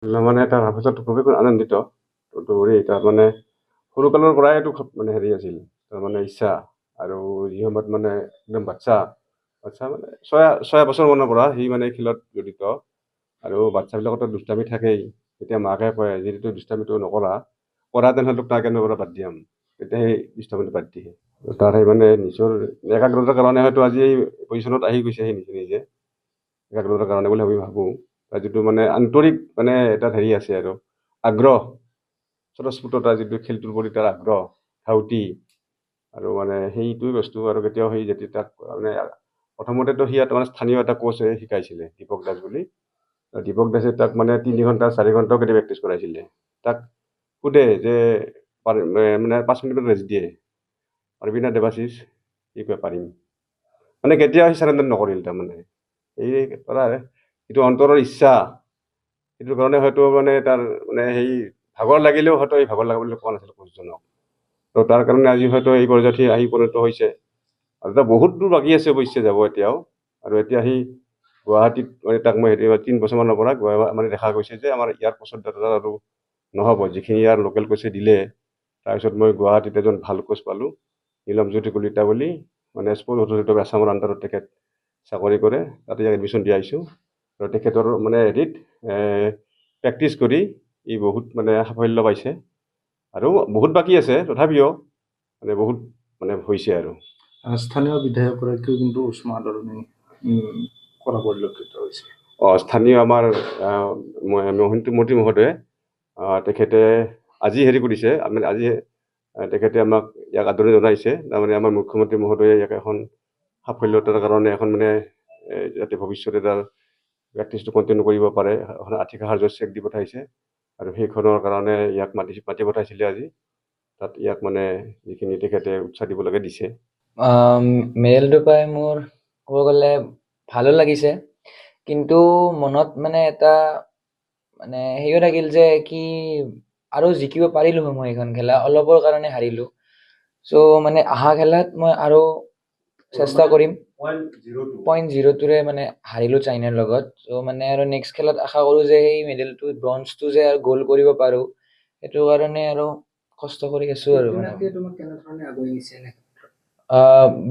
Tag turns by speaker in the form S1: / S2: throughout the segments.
S1: মানে তাৰ ভৱিষ্যত খুবেই আনন্দিত। তদুপৰি তাৰ মানে সৰুকালৰ পৰাই এইটো মানে হেৰি আছিল, তাৰ মানে ইচ্ছা। আৰু যি সময়ত মানে একদম বাচ্চা মানে ছয় বছৰমানৰ পৰা সি মানে খেলত জড়িত। আৰু বাচ্চাবিলাকতো দুষ্টামি থাকেই। তেতিয়া মাকে কয় যিটো দুষ্টামিটো কৰা তেনেহ'লে তাক কেনেকৈ পৰা বাদ দিয়াম। তেতিয়া সেই দুষ্টামিটো বাদ দিয়ে। তাৰ সেই মানে নিজৰ একাগ্ৰতাৰ কাৰণে হয়তো আজি এই পজিশ্যনত আহি গৈছে সেই নিজে নিজে। একাগ্ৰতাৰ কাৰণে বুলি আমি ভাবোঁ। তাৰ যিটো মানে আন্তৰিক মানে এটা হেৰি আছে আৰু আগ্ৰহ, স্বতঃস্ফূৰ্ততা যিটো খেলটোৰ প্ৰতি তাৰ আগ্ৰহ, ধাউতি আৰু মানে সেইটোৱে বস্তু। আৰু কেতিয়াও সেই যেতিয়া তাক মানে প্ৰথমতেতো সি মানে স্থানীয় এটা কোচে শিকাইছিলে, দীপক দাস বুলি। দীপক দাসে তাক মানে 3 ঘণ্টা 4 ঘণ্টাও কেতিয়াবা প্ৰেক্টিছ কৰাইছিলে। তাক সোধে যে মানে 5 মিনিটত ৰেষ্ট দিয়ে, পাৰিবি না দেৱাশিছ? সি কয় পাৰিম। মানে কেতিয়াও সি চাৰেণ্ডাৰ নকৰিল। তাৰমানে এই তাৰ যিটো অন্তৰৰ ইচ্ছা, সেইটোৰ কাৰণে হয়তো মানে তাৰ মানে সেই ভাগৰ লাগিলেও হয়তো এই ভাগৰ লগা বুলি কোৱা নাছিল কোচজনক। তো তাৰ কাৰণে আজি হয়তো এই পৰ্যায়ত আহি পৰিণত হৈছে। আৰু তাৰ বহুত দূৰ বাকী আছে অৱশ্যে যাব এতিয়াও। আৰু এতিয়া সি গুৱাহাটীত মানে তাক মই 3 বছৰমানৰ পৰা মানে দেখা গৈছে যে আমাৰ ইয়াৰ পাছত আৰু নহ'ব, যিখিনি ইয়াৰ লোকেল কোচে দিলে। তাৰপিছত মই গুৱাহাটীত এজন ভাল কোচ পালোঁ, নীলমজ্যোতি কলিতা বুলি, মানে স্পৰ্টছ অথৰিটি অফ আছামৰ আণ্ডাৰত তেখেত চাকৰি কৰে। তাতে ইয়াক এডমিশ্যন দিয়াইছোঁ। আৰু তেখেতৰ মানে হেৰিত প্ৰেক্টিছ কৰি ই বহুত মানে সাফল্য পাইছে। আৰু বহুত বাকী আছে, তথাপিও মানে বহুত মানে হৈছে। আৰু
S2: স্থানীয় বিধায়কগৰাকীও কিন্তু উষ্ম আদৰণি কৰা পৰিলক্ষিত হৈছে।
S1: স্থানীয় আমাৰ মন্ত্ৰী মহোদয়ে তেখেতে আজি হেৰি কৰিছে, মানে আজি তেখেতে আমাক ইয়াক আদৰণি জনাইছে। তাৰমানে আমাৰ মুখ্যমন্ত্ৰী মহোদয়ে ইয়াক এখন সাফল্যতাৰ কাৰণে এখন মানে যাতে ভৱিষ্যতে তাৰ প্ৰেক্টিছটো কণ্টিনিউ কৰিব পাৰে, এখন আৰ্থিক সাহাৰ্য্যৰ চেক দি পঠাইছে। আৰু সেইখনৰ কাৰণে ইয়াক মাতি পঠাইছিলে আজি। তাত ইয়াক মানে যিখিনি তেখেতে উৎসাহ দিব লাগে দিছে।
S3: মেডেলটো পাই মোৰ ক'ব গ'লে ভালো লাগিছে, কিন্তু মনত মানে এটা মানে হেৰিও থাকিল যে কি আৰু জিকিব পাৰিলোঁ হয়। মই এইখন খেলা অলপৰ কাৰণে হাৰিলোঁ। চ' মানে অহা খেলাত মই আৰু চেষ্টা কৰিম। 0.02ৰে মানে হাৰিলোঁ চাইনাৰ লগত। চ' মানে আৰু নেক্সট খেলত আশা কৰোঁ যে সেই মেডেলটো ব্ৰঞ্জটো যে আৰু গ'ল কৰিব পাৰোঁ, সেইটো কাৰণে আৰু কষ্ট কৰি আছোঁ। আৰু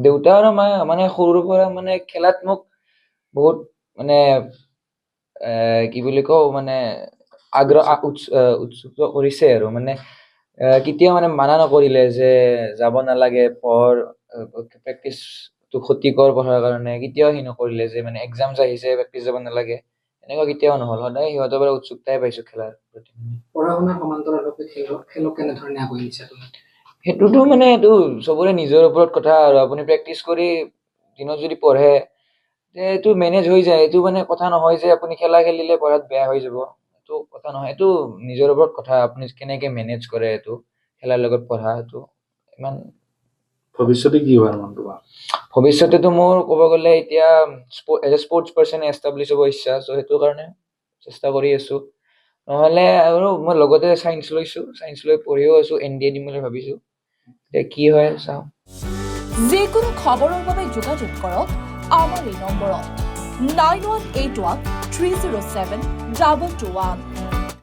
S3: দেউতা আৰু মায়ে মানে সৰুৰ পৰা মানে খেলাত মোক বহুত মানে কি বুলি কওঁ মানে উৎসুক কৰিছে। আৰু মানে কেতিয়াও মানে মানা নকৰিলে যে যাব নালাগে, পঢ়, প্ৰেক্টিছটো ক্ষতিকৰ পঢ়াৰ কাৰণে। কেতিয়াও সি নকৰিলে যে মানে এক্সাম আহিছে প্ৰেক্টিছ যাব নালাগে, এনেকুৱা কেতিয়াও নহ'ল। সদায় সিহঁতৰ পৰা উৎসুকতাই পাইছোঁ খেলাৰ প্ৰতি।
S4: পঢ়া শুনাৰ সমান্তৰালভাৱে খেলক কেনেধৰণে আগুৱাই নিছা তুমি?
S3: সেইটোতো মানে এইটো চবৰে নিজৰ ওপৰত কথা। আৰু আপুনি প্ৰেক্টিছ কৰি দিনত যদি পঢ়ে এইটো মেনেজ হৈ যায়। এইটো মানে কথা নহয় যে আপুনি খেলা খেলিলে পঢ়াত বেয়া হৈ যাব, এইটো কথা নহয়। এইটো নিজৰ ওপৰত কথা, আপুনি কেনেকে মেনেজ কৰে এইটো খেলাৰ লগত পঢ়া। এইটো ইমান
S2: ভৱিষ্যতে কি হোৱাৰ মন তোমাৰ?
S3: ভৱিষ্যতেতো মোৰ ক'ব গ'লে এতিয়া as a sports person establish হ'ব ইচ্ছা। চ' সেইটো কাৰণে চেষ্টা কৰি আছোঁ। নহ'লে আৰু মই লগতে চায়েন্স লৈছোঁ, চায়েন্স লৈ পঢ়িও আছোঁ, NDA দিম বুলি ভাবিছোঁ। এতিয়া কি হয় চাওঁ।
S5: যিকোনো খবৰৰ বাবে যোগাযোগ কৰক আমাৰ এই নম্বৰত 9181 307 221।